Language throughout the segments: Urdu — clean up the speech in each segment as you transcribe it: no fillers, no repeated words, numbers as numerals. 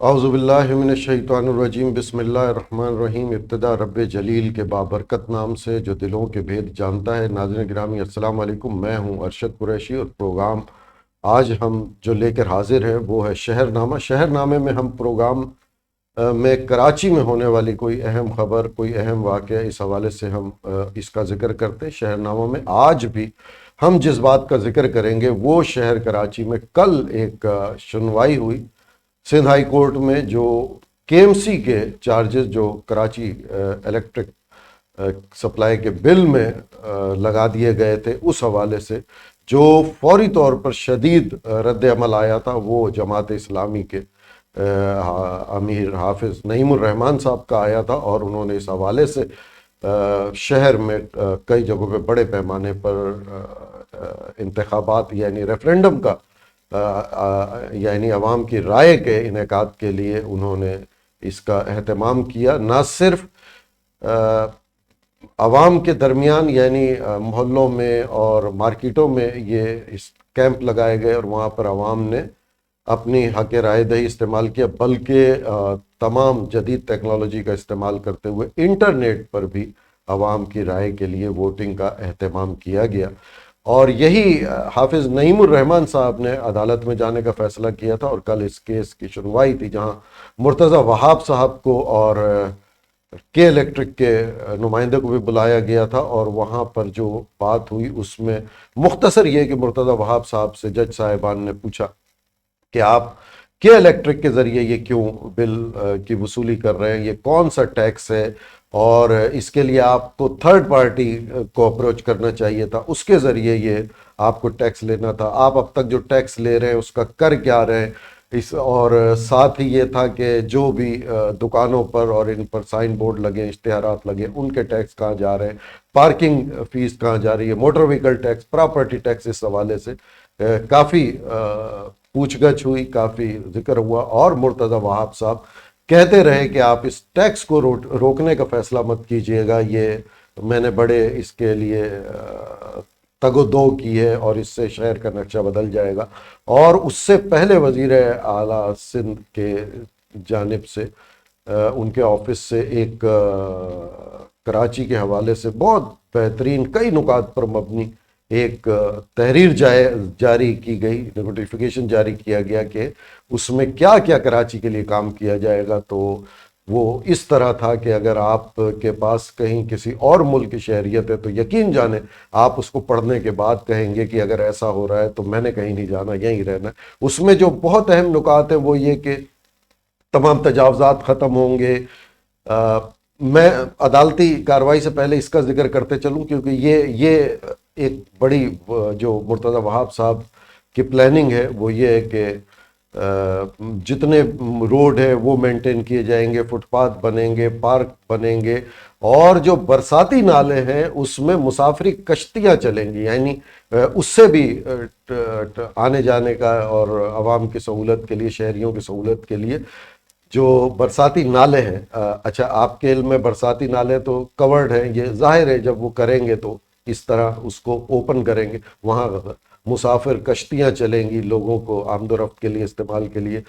اعوذ باللہ من الشیطان الرجیم بسم اللہ الرحمن الرحیم۔ ابتدا رب جلیل کے بابرکت نام سے جو دلوں کے بھید جانتا ہے۔ ناظرین گرامی السلام علیکم، میں ہوں ارشد قریشی اور پروگرام آج ہم جو لے کر حاضر ہیں وہ ہے شہر نامہ۔ شہر نامے میں ہم پروگرام میں کراچی میں ہونے والی کوئی اہم خبر، کوئی اہم واقعہ، اس حوالے سے ہم اس کا ذکر کرتے ہیں شہر نامہ میں۔ آج بھی ہم جس بات کا ذکر کریں گے وہ شہر کراچی میں کل ایک سنوائی ہوئی سندھ ہائی کورٹ میں، جو کے ایم سی کے چارجز جو کراچی الیکٹرک سپلائی کے بل میں لگا دیے گئے تھے، اس حوالے سے جو فوری طور پر شدید رد عمل آیا تھا وہ جماعت اسلامی کے امیر حافظ نعیم الرحمن صاحب کا آیا تھا، اور انہوں نے اس حوالے سے شہر میں کئی جگہوں پہ بڑے پیمانے پر انتخابات یعنی ریفرینڈم کا یعنی عوام کی رائے کے انعقاد کے لیے انہوں نے اس کا اہتمام کیا۔ نہ صرف عوام کے درمیان یعنی محلوں میں اور مارکیٹوں میں یہ اس کیمپ لگائے گئے اور وہاں پر عوام نے اپنی حق رائے دہی استعمال کیا، بلکہ تمام جدید ٹیکنالوجی کا استعمال کرتے ہوئے انٹرنیٹ پر بھی عوام کی رائے کے لیے ووٹنگ کا اہتمام کیا گیا۔ اور یہی حافظ نعیم الرحمن صاحب نے عدالت میں جانے کا فیصلہ کیا تھا، اور کل اس کیس کی سنوائی تھی جہاں مرتضی وہاب صاحب کو اور کے الیکٹرک کے نمائندے کو بھی بلایا گیا تھا، اور وہاں پر جو بات ہوئی اس میں مختصر یہ کہ مرتضی وہاب صاحب سے جج صاحبان نے پوچھا کہ آپ کے الیکٹرک کے ذریعے یہ کیوں بل کی وصولی کر رہے ہیں، یہ کون سا ٹیکس ہے، اور اس کے لیے آپ کو تھرڈ پارٹی کو اپروچ کرنا چاہیے تھا، اس کے ذریعے یہ آپ کو ٹیکس لینا تھا، آپ اب تک جو ٹیکس لے رہے ہیں اس کا کر کیا رہے ہیں، اور ساتھ ہی یہ تھا کہ جو بھی دکانوں پر اور ان پر سائن بورڈ لگے، اشتہارات لگے، ان کے ٹیکس کہاں جا رہے ہیں، پارکنگ فیس کہاں جا رہی ہے، motor vehicle tax, property tax. اس حوالے سے کافی پوچھ گچھ ہوئی، کافی ذکر ہوا، اور مرتضی وہاب صاحب کہتے رہے کہ آپ اس ٹیکس کو روکنے کا فیصلہ مت کیجیے گا، یہ میں نے بڑے اس کے لیے تگ و دو کی ہے اور اس سے شہر کا نقشہ بدل جائے گا۔ اور اس سے پہلے وزیر اعلیٰ سندھ کے جانب سے ان کے آفس سے ایک کراچی کے حوالے سے بہت بہترین کئی نکات پر مبنی ایک تحریر جاری کی گئی، نوٹیفیکیشن جاری کیا گیا کہ اس میں کیا کیا کراچی کے لیے کام کیا جائے گا۔ تو وہ اس طرح تھا کہ اگر آپ کے پاس کہیں کسی اور ملک کی شہریت ہے تو یقین جانیں آپ اس کو پڑھنے کے بعد کہیں گے کہ اگر ایسا ہو رہا ہے تو میں نے کہیں نہیں جانا، یہیں رہنا ہے۔ اس میں جو بہت اہم نکات ہیں وہ یہ کہ تمام تجاوزات ختم ہوں گے۔ میں عدالتی کارروائی سے پہلے اس کا ذکر کرتے چلوں کیونکہ یہ ایک بڑی جو مرتضی وہاب صاحب کی پلاننگ ہے وہ یہ ہے کہ جتنے روڈ ہیں وہ مینٹین کیے جائیں گے، فٹ پاتھ بنیں گے، پارک بنیں گے، اور جو برساتی نالے ہیں اس میں مسافری کشتیاں چلیں گی، یعنی اس سے بھی آنے جانے کا اور عوام کی سہولت کے لیے، شہریوں کی سہولت کے لیے جو برساتی نالے ہیں۔ اچھا، آپ کے علم میں برساتی نالے تو کورڈ ہیں، یہ ظاہر ہے جب وہ کریں گے تو اس طرح اس کو اوپن کریں گے، وہاں مسافر کشتیاں چلیں گی لوگوں کو آمد و رفت کے لیے استعمال کے لیے،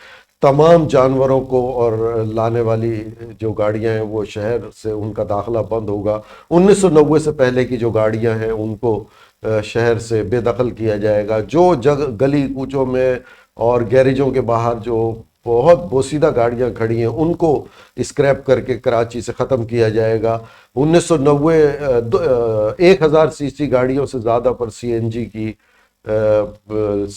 تمام جانوروں کو اور لانے والی جو گاڑیاں ہیں وہ شہر سے ان کا داخلہ بند ہوگا۔ 1990 سے پہلے کی جو گاڑیاں ہیں ان کو شہر سے بے دخل کیا جائے گا۔ جو گلی کوچوں میں اور گیریجوں کے باہر جو بہت بوسیدہ گاڑیاں کھڑی ہیں ان کو اسکریپ کر کے کراچی سے ختم کیا جائے گا۔ 1990 1000 سی سی گاڑیوں سے زیادہ پر سی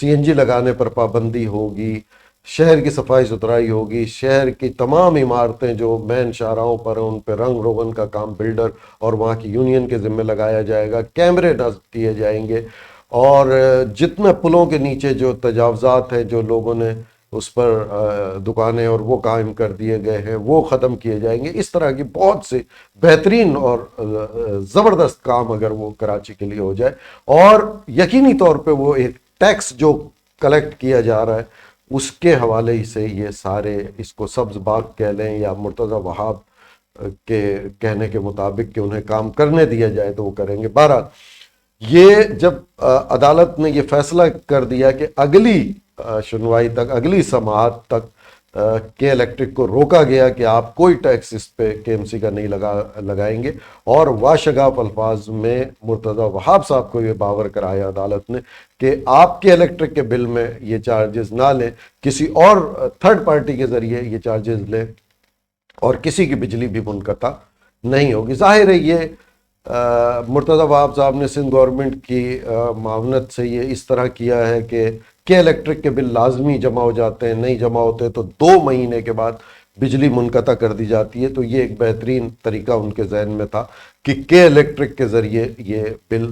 این جی لگانے پر پابندی ہوگی، شہر کی صفائی ستھرائی ہوگی، شہر کی تمام عمارتیں جو مین شاہراہوں پر ہیں ان پہ رنگ روغن کا کام بلڈر اور وہاں کی یونین کے ذمہ لگایا جائے گا، کیمرے نصب کیے جائیں گے، اور جتنے پلوں کے نیچے جو تجاوزات ہیں جو لوگوں نے اس پر دکانیں اور وہ قائم کر دیے گئے ہیں وہ ختم کیے جائیں گے۔ اس طرح کی بہت سے بہترین اور زبردست کام اگر وہ کراچی کے لیے ہو جائے، اور یقینی طور پہ وہ ایک ٹیکس جو کلیکٹ کیا جا رہا ہے اس کے حوالے سے یہ سارے اس کو سبز باغ کہہ لیں یا مرتضی وہاب کے کہنے کے مطابق کہ انہیں کام کرنے دیا جائے تو وہ کریں گے۔ بہرحال یہ جب عدالت نے یہ فیصلہ کر دیا کہ اگلی سنوائی تک، اگلی سماعت تک کے الیکٹرک کو روکا گیا کہ آپ کوئی ٹیکس اس پہ KMC کا نہیں لگائیں گے، اور واشگاف الفاظ میں مرتضی وہاب صاحب کو یہ باور کرایا عدالت نے کہ آپ کے الیکٹرک کے بل میں یہ چارجز نہ لیں، کسی اور تھرڈ پارٹی کے ذریعے یہ چارجز لیں، اور کسی کی بجلی بھی منقطع نہیں ہوگی۔ ظاہر ہے یہ مرتضی وہاب صاحب نے سندھ گورنمنٹ کی معاونت سے یہ اس طرح کیا ہے کہ الیکٹرک کے بل لازمی جمع ہو جاتے ہیں، نہیں جمع ہوتے تو 2 مہینے کے بعد بجلی منقطع کر دی جاتی ہے۔ تو یہ ایک بہترین طریقہ ان کے ذہن میں تھا کہ الیکٹرک کے ذریعے یہ بل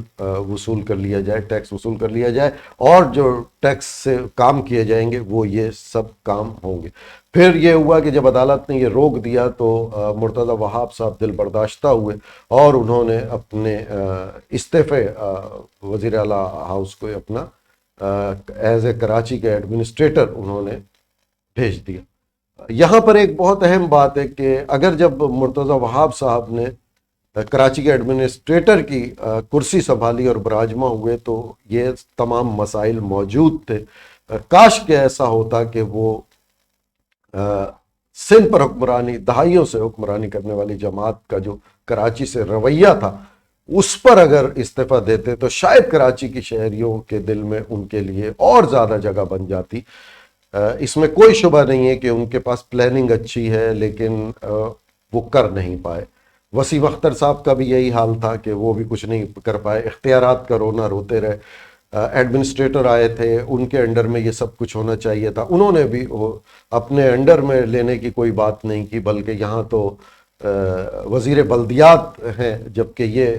وصول کر لیا جائے، ٹیکس وصول کر لیا جائے، اور جو ٹیکس سے کام کیے جائیں گے وہ یہ سب کام ہوں گے۔ پھر یہ ہوا کہ جب عدالت نے یہ روک دیا تو مرتضی وہاب صاحب دل برداشتہ ہوئے، اور انہوں نے اپنے استعفے وزیر اعلیٰ ہاؤس کو اپنا ایز اے کراچی کے ایڈمنسٹریٹر انہوں نے بھیج دیا۔ یہاں پر ایک بہت اہم بات ہے کہ اگر جب مرتضی وہاب صاحب نے کراچی کے ایڈمنسٹریٹر کی کرسی سنبھالی اور براجمہ ہوئے تو یہ تمام مسائل موجود تھے۔ کاش کہ ایسا ہوتا کہ وہ سندھ پر حکمرانی، دہائیوں سے حکمرانی کرنے والی جماعت کا جو کراچی سے رویہ تھا اس پر اگر استعفیٰ دیتے تو شاید کراچی کی شہریوں کے دل میں ان کے لیے اور زیادہ جگہ بن جاتی۔ اس میں کوئی شبہ نہیں ہے کہ ان کے پاس پلاننگ اچھی ہے، لیکن وہ کر نہیں پائے۔ وسیم اختر صاحب کا بھی یہی حال تھا کہ وہ بھی کچھ نہیں کر پائے، اختیارات کا رونا روتے رہے۔ ایڈمنسٹریٹر آئے تھے، ان کے انڈر میں یہ سب کچھ ہونا چاہیے تھا، انہوں نے بھی اپنے انڈر میں لینے کی کوئی بات نہیں کی، بلکہ یہاں تو وزیر بلدیات ہیں، جبکہ یہ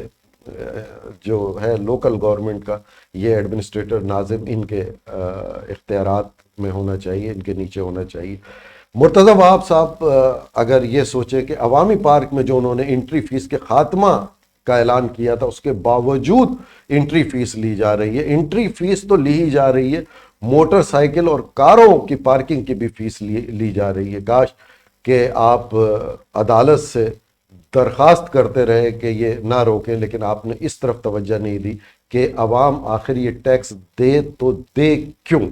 جو ہے لوکل گورنمنٹ کا یہ ایڈمنسٹریٹر ناظم ان کے اختیارات میں ہونا چاہیے، ان کے نیچے ہونا چاہیے۔ مرتضی وہاب صاحب اگر یہ سوچے کہ عوامی پارک میں جو انہوں نے انٹری فیس کے خاتمہ کا اعلان کیا تھا اس کے باوجود انٹری فیس لی جا رہی ہے، انٹری فیس تو لی ہی جا رہی ہے، موٹر سائیکل اور کاروں کی پارکنگ کی بھی فیس لی جا رہی ہے۔ کاش کہ آپ عدالت سے درخواست کرتے رہے کہ یہ نہ روکیں، لیکن آپ نے اس طرف توجہ نہیں دی کہ عوام آخر یہ ٹیکس دے تو دے کیوں؟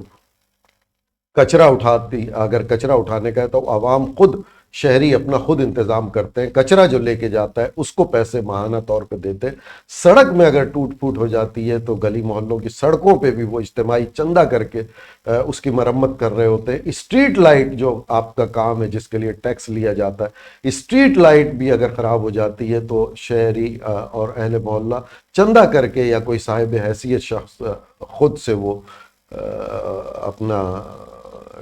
کچرا اٹھاتی، اگر کچرا اٹھانے کا ہے تو عوام خود، شہری اپنا خود انتظام کرتے ہیں، کچرا جو لے کے جاتا ہے اس کو پیسے ماہانہ طور پہ دیتے ہیں۔ سڑک میں اگر ٹوٹ پھوٹ ہو جاتی ہے تو گلی محلوں کی سڑکوں پہ بھی وہ اجتماعی چندہ کر کے اس کی مرمت کر رہے ہوتے ہیں۔ اسٹریٹ لائٹ جو آپ کا کام ہے جس کے لیے ٹیکس لیا جاتا ہے، اسٹریٹ لائٹ بھی اگر خراب ہو جاتی ہے تو شہری اور اہل محلہ چندہ کر کے یا کوئی صاحب حیثیت شخص خود سے وہ اپنا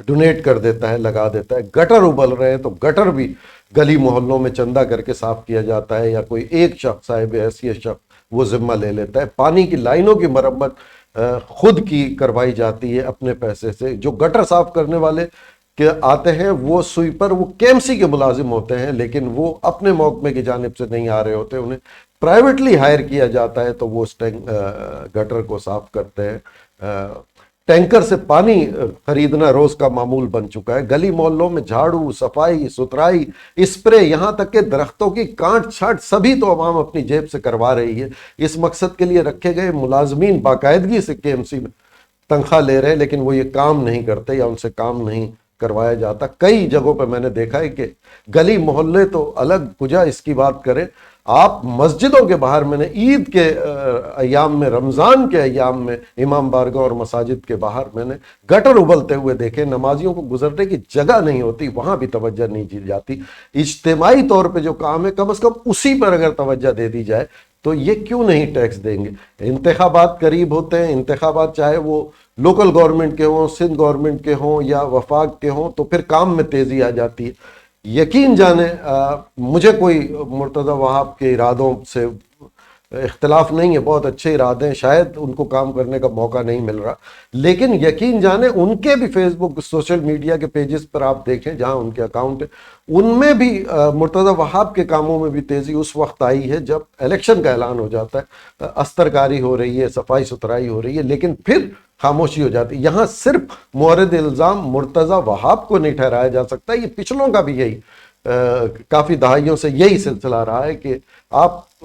ڈونیٹ کر دیتا ہے، لگا دیتا ہے۔ گٹر ابل رہے ہیں تو گٹر بھی گلی محلوں میں چندہ کر کے صاف کیا جاتا ہے، یا کوئی ایک شخص صاحب حیثیت شخص وہ ذمہ لے لیتا ہے۔ پانی کی لائنوں کی مرمت خود کی کروائی جاتی ہے اپنے پیسے سے۔ جو گٹر صاف کرنے والے کے آتے ہیں وہ سویپر، وہ KMC کے ملازم ہوتے ہیں، لیکن وہ اپنے محکمے کی جانب سے نہیں آ رہے ہوتے، انہیں پرائیویٹلی ہائر کیا جاتا ہے تو وہ اس گٹر کو صاف کرتے ہیں۔ ٹینکر سے پانی خریدنا روز کا معمول بن چکا ہے۔ گلی محلوں میں جھاڑو، صفائی ستھرائی، اسپرے، یہاں تک کہ درختوں کی کاٹ چھانٹ سبھی تو عوام اپنی جیب سے کروا رہی ہے۔ اس مقصد کے لیے رکھے گئے ملازمین باقاعدگی سے KMC میں تنخواہ لے رہے، لیکن وہ یہ کام نہیں کرتے یا ان سے کام نہیں کروایا جاتا۔ کئی جگہوں پہ میں نے دیکھا ہے کہ گلی محلے تو الگ، کجا اس کی بات کریں، آپ مسجدوں کے باہر، میں نے عید کے ایام میں، رمضان کے ایام میں امام بارگاہ اور مساجد کے باہر میں نے گٹر ابلتے ہوئے دیکھے۔ نمازیوں کو گزرنے کی جگہ نہیں ہوتی، وہاں بھی توجہ نہیں دی جاتی۔ اجتماعی طور پہ جو کام ہے کم از کم اسی پر اگر توجہ دے دی جائے تو یہ کیوں نہیں ٹیکس دیں گے؟ انتخابات قریب ہوتے ہیں، انتخابات چاہے وہ لوکل گورنمنٹ کے ہوں، سندھ گورنمنٹ کے ہوں یا وفاق کے ہوں، تو پھر کام میں تیزی آ جاتی ہے۔ یقین جانے مجھے کوئی مرتضی وہاب کے ارادوں سے اختلاف نہیں ہے، بہت اچھے ارادے ہیں، شاید ان کو کام کرنے کا موقع نہیں مل رہا، لیکن یقین جانے ان کے بھی فیس بک، سوشل میڈیا کے پیجز پر آپ دیکھیں جہاں ان کے اکاؤنٹ ہے، ان میں بھی مرتضی وہاب کے کاموں میں بھی تیزی اس وقت آئی ہے جب الیکشن کا اعلان ہو جاتا ہے، استرکاری ہو رہی ہے، صفائی ستھرائی ہو رہی ہے، لیکن پھر خاموشی ہو جاتی۔ یہاں صرف مورد الزام مرتضی وہاب کو نہیں ٹھہرایا جا سکتا، یہ پچھلوں کا بھی یہی کافی دہائیوں سے یہی سلسلہ رہا ہے کہ آپ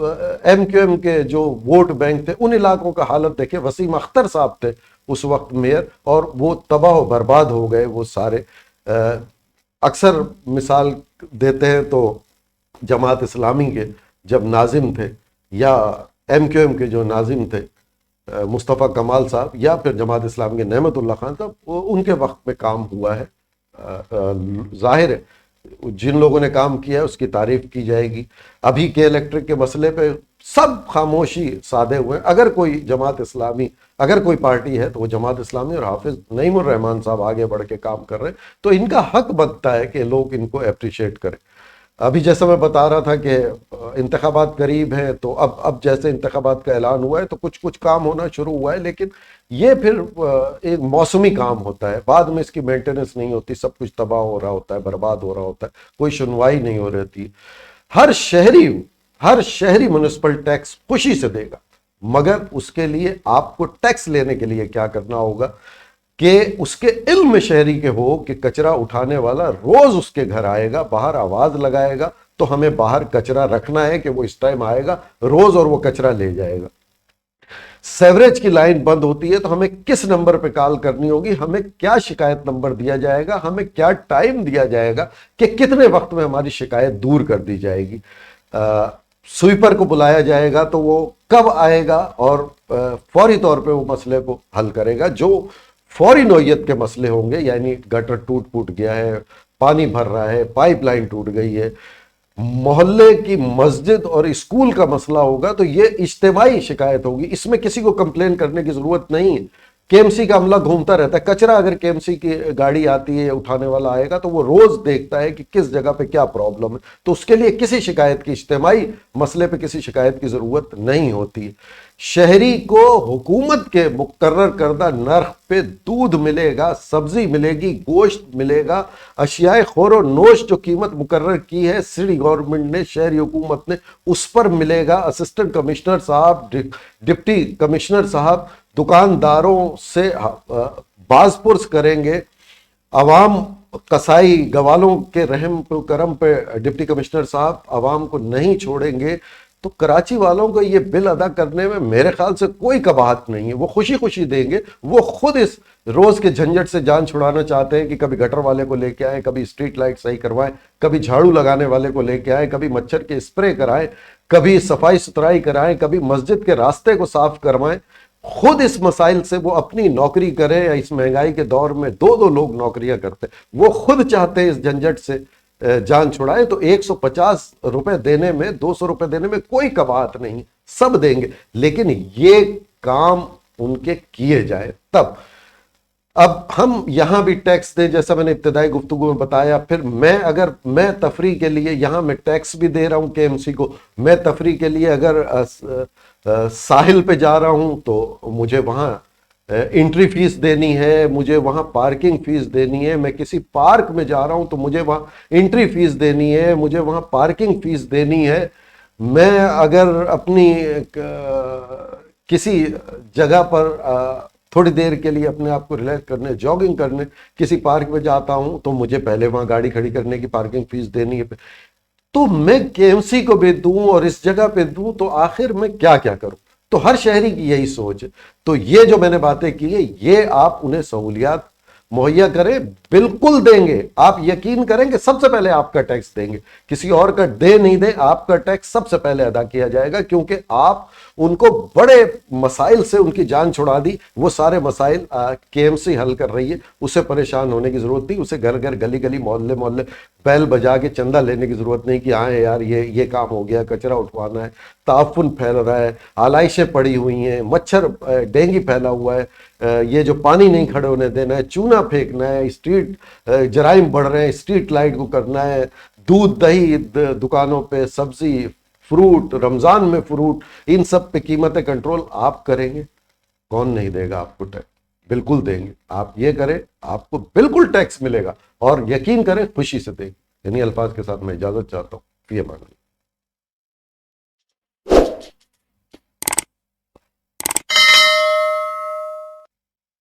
MQM کے جو ووٹ بینک تھے ان علاقوں کا حالت دیکھیں۔ وسیم اختر صاحب تھے اس وقت میئر، اور وہ تباہ و برباد ہو گئے وہ سارے۔ اکثر مثال دیتے ہیں تو جماعت اسلامی کے جب ناظم تھے یا ایم کیو ایم کے جو ناظم تھے مصطفیٰ کمال صاحب یا پھر جماعت اسلامی کے نعمت اللہ خان صاحب، وہ ان کے وقت میں کام ہوا ہے. ظاہر ہے جن لوگوں نے کام کیا ہے اس کی تعریف کی جائے گی. ابھی کے الیکٹرک کے مسئلے پہ سب خاموشی سادے ہوئے ہیں. اگر کوئی جماعت اسلامی، اگر کوئی پارٹی ہے تو وہ جماعت اسلامی اور حافظ نعیم الرحمان صاحب آگے بڑھ کے کام کر رہے ہیں، تو ان کا حق بنتا ہے کہ لوگ ان کو اپریشیٹ کریں. ابھی جیسا میں بتا رہا تھا کہ انتخابات قریب ہیں، تو اب جیسے انتخابات کا اعلان ہوا ہے تو کچھ کام ہونا شروع ہوا ہے، لیکن یہ پھر ایک موسمی کام ہوتا ہے، بعد میں اس کی مینٹیننس نہیں ہوتی، سب کچھ تباہ ہو رہا ہوتا ہے، برباد ہو رہا ہوتا ہے، کوئی سنوائی نہیں ہو رہی. ہر شہری میونسپل ٹیکس خوشی سے دے گا، مگر اس کے لیے آپ کو ٹیکس لینے کے لیے کیا کرنا ہوگا کہ اس کے علم میں شہری کے ہو کہ کچرا اٹھانے والا روز اس کے گھر آئے گا، باہر آواز لگائے گا تو ہمیں باہر کچرا رکھنا ہے کہ وہ اس ٹائم آئے گا روز اور وہ کچرا لے جائے گا. سیوریج کی لائن بند ہوتی ہے تو ہمیں کس نمبر پہ کال کرنی ہوگی، ہمیں کیا شکایت نمبر دیا جائے گا، ہمیں کیا ٹائم دیا جائے گا کہ کتنے وقت میں ہماری شکایت دور کر دی جائے گی. سویپر کو بلایا جائے گا تو وہ کب آئے گا اور فوری طور پہ وہ مسئلے کو حل کرے گا. جو فوری نوعیت کے مسئلے ہوں گے، یعنی گٹر ٹوٹ گیا ہے، پانی بھر رہا ہے، پائپ لائن ٹوٹ گئی ہے، محلے کی مسجد اور اسکول کا مسئلہ ہوگا، تو یہ اجتماعی شکایت ہوگی. اس میں کسی کو کمپلین کرنے کی ضرورت نہیں ہے. کے ایم سی کا عملہ گھومتا رہتا ہے، کچرا اگر کے ایم سی کی گاڑی آتی ہے، اٹھانے والا آئے گا تو وہ روز دیکھتا ہے کہ کس جگہ پہ کیا پرابلم ہے، تو اس کے لیے کسی شکایت کی، اجتماعی مسئلے پہ کسی شکایت کی ضرورت نہیں ہوتی. شہری کو حکومت کے مقرر کردہ نرخ پہ دودھ ملے گا، سبزی ملے گی، گوشت ملے گا، اشیاء خور و نوش جو قیمت مقرر کی ہے سٹی گورنمنٹ نے، شہری حکومت نے، اس پر ملے گا. اسسٹنٹ کمشنر صاحب، ڈپٹی کمشنر صاحب دکانداروں سے باز پرس کریں گے. عوام قصائی گوالوں کے رحم کرم پہ ڈپٹی کمشنر صاحب عوام کو نہیں چھوڑیں گے. تو کراچی والوں کو یہ بل ادا کرنے میں میرے خیال سے کوئی قباحت نہیں ہے، وہ خوشی خوشی دیں گے. وہ خود اس روز کے جھنجٹ سے جان چھڑانا چاہتے ہیں کہ کبھی گٹر والے کو لے کے آئیں، کبھی اسٹریٹ لائٹ صحیح کروائیں، کبھی جھاڑو لگانے والے کو لے کے آئیں، کبھی مچھر کے اسپرے کرائیں، کبھی صفائی ستھرائی کرائیں، کبھی مسجد کے راستے کو صاف کروائیں. خود اس مسائل سے وہ اپنی نوکری کریں. یا اس مہنگائی کے دور میں دو لوگ نوکریاں کرتے، وہ خود چاہتے ہیں اس جھنجٹ سے جان چھڑائے. تو 150 روپے دینے میں، 200 روپے دینے میں کوئی قباحت نہیں، سب دیں گے، لیکن یہ کام ان کے کیے جائے تب. اب ہم یہاں بھی ٹیکس دیں، جیسا میں نے ابتدائی گفتگو میں بتایا. پھر اگر میں تفریح کے لیے یہاں میں ٹیکس بھی دے رہا ہوں کے ایم سی کو، میں تفریح کے لیے اگر ساحل پہ جا رہا ہوں تو مجھے وہاں انٹری فیس دینی ہے، مجھے وہاں پارکنگ فیس دینی ہے. میں کسی پارک میں جا رہا ہوں تو مجھے وہاں انٹری فیس دینی ہے، مجھے وہاں پارکنگ فیس دینی ہے. میں اگر اپنی کسی جگہ پر تھوڑی دیر کے لیے اپنے آپ کو ریلیکس کرنے، جاگنگ کرنے کسی پارک میں جاتا ہوں تو مجھے پہلے وہاں گاڑی کھڑی کرنے کی پارکنگ فیس دینی ہے. تو میں کے ایم سی کو بھی دوں اور اس جگہ پہ دوں تو آخر میں کیا کروں؟ تو ہر شہری کی یہی سوچ ہے. تو یہ جو میں نے باتیں کی ہے، یہ آپ انہیں سہولیات مہیا کریں، بالکل دیں گے. آپ یقین کریں کہ سب سے پہلے آپ کا ٹیکس دیں گے، کسی اور کا دے نہیں دیں، آپ کا ٹیکس سب سے پہلے ادا کیا جائے گا، کیونکہ آپ ان کو بڑے مسائل سے ان کی جان چھڑا دی. وہ سارے مسائل کے ایم سی حل کر رہی ہے، اسے پریشان ہونے کی ضرورت نہیں، اسے گھر گھر گلی گلی محلے بیل بجا کے چندہ لینے کی ضرورت نہیں کہ آئیں یار یہ کام ہو گیا، کچرا اٹھوانا ہے، تعفن پھیل رہا ہے، آلائشیں پڑی ہوئی ہیں، مچھر ڈینگی پھیلا ہوا ہے، یہ جو پانی نہیں کھڑے ہونے دینا ہے، چونا پھینکنا ہے، اسٹریٹ جرائم بڑھ رہے ہیں، اسٹریٹ لائٹ کو کرنا ہے، دودھ دہی دکانوں پہ، سبزی فروٹ، رمضان میں فروٹ، ان سب پہ قیمتیں کنٹرول آپ کریں گے. کون نہیں دے گا آپ کو ٹیکس؟ بالکل دیں گے. آپ یہ کریں، آپ کو بالکل ٹیکس ملے گا، اور یقین کریں خوشی سے دیں گے. انہی الفاظ کے ساتھ میں اجازت چاہتا ہوں. یہ مانگ